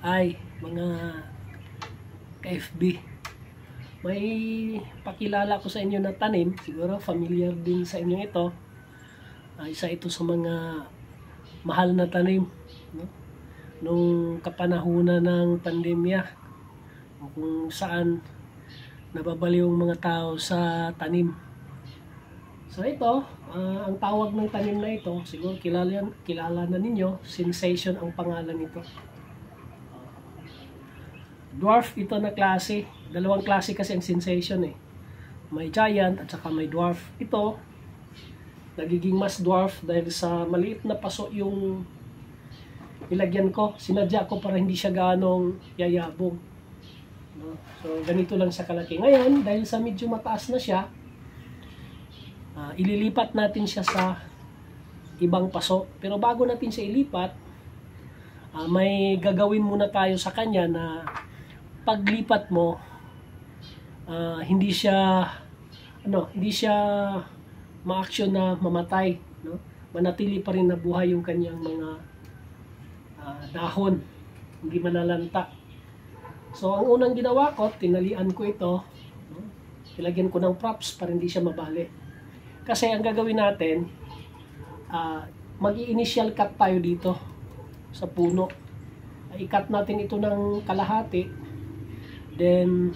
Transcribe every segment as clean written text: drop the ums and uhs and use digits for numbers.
Ay, mga ka-FB, may pakilala ko sa inyo na tanim, siguro familiar din sa inyo ito. Isa ito sa mga mahal na tanim, no? Nung kapanahunan ng pandemya, kung saan nababaliw yung mga tao sa tanim. So ito, ang tawag ng tanim na ito, siguro kilala na ninyo, Sensation ang pangalan nito. Dwarf ito na klase. Dalawang klase kasi ang Sensation eh. May giant at saka may dwarf. Ito, nagiging mas dwarf dahil sa maliit na paso yung nilagyan ko. Sinadya ko para hindi siya ganong yayabong. No? So, ganito lang sa kalaki. Ngayon, dahil sa medyo mataas na siya, ililipat natin siya sa ibang paso. Pero bago natin siya ilipat, may gagawin muna tayo sa kanya na paglipat mo, hindi siya ma-action na mamatay, no? Manatili pa rin na buhay yung kanyang mga dahon, hindi malalanta. So ang unang ginawa ko, tinalian ko ito, no? Ilagyan ko ng props para hindi siya mabali. Kasi ang gagawin natin, mag-i-initial cut tayo dito sa puno. I-cut natin ito ng kalahati. Then,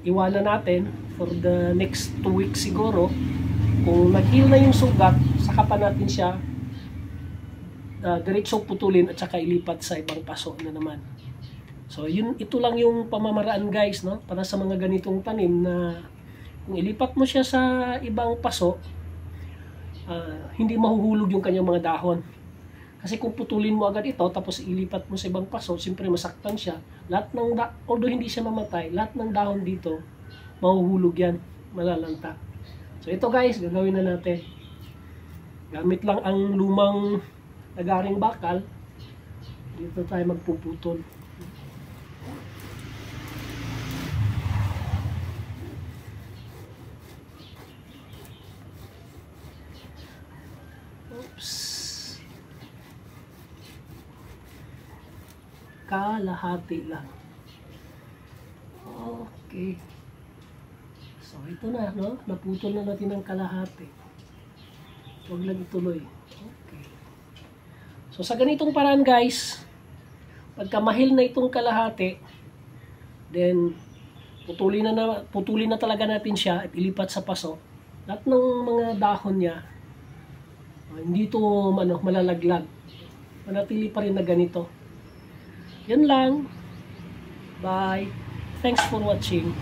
iwanan natin for the next 2 weeks siguro. Kung nag-heal na yung sugat, saka pa natin siya diretsong putulin at saka ilipat sa ibang paso na naman. So, ito lang yung pamamaraan guys, no? Para sa mga ganitong tanim na kung ilipat mo siya sa ibang paso, hindi mahuhulog yung kanyang mga dahon. Kasi kung putulin mo agad ito, tapos ilipat mo sa ibang paso, siyempre masaktan siya. Lahat ng although hindi siya mamatay, lahat ng dahon dito, mahuhulog yan, malalanta. So ito guys, gagawin na natin. Gamit lang ang lumang nagaring bakal, dito tayo magpuputol. Kalahati lang. Okay. So, ito na, no? Naputol na natin ang kalahati. Huwag lang ituloy. Okay. So, sa ganitong paraan, guys, pagka mahil na itong kalahati, then, putulin na talaga natin siya at ilipat sa paso. Lahat ng mga dahon niya, hindi ito malalaglag. Manatili pa rin na ganito. Yan lang. Bye. Thanks for watching.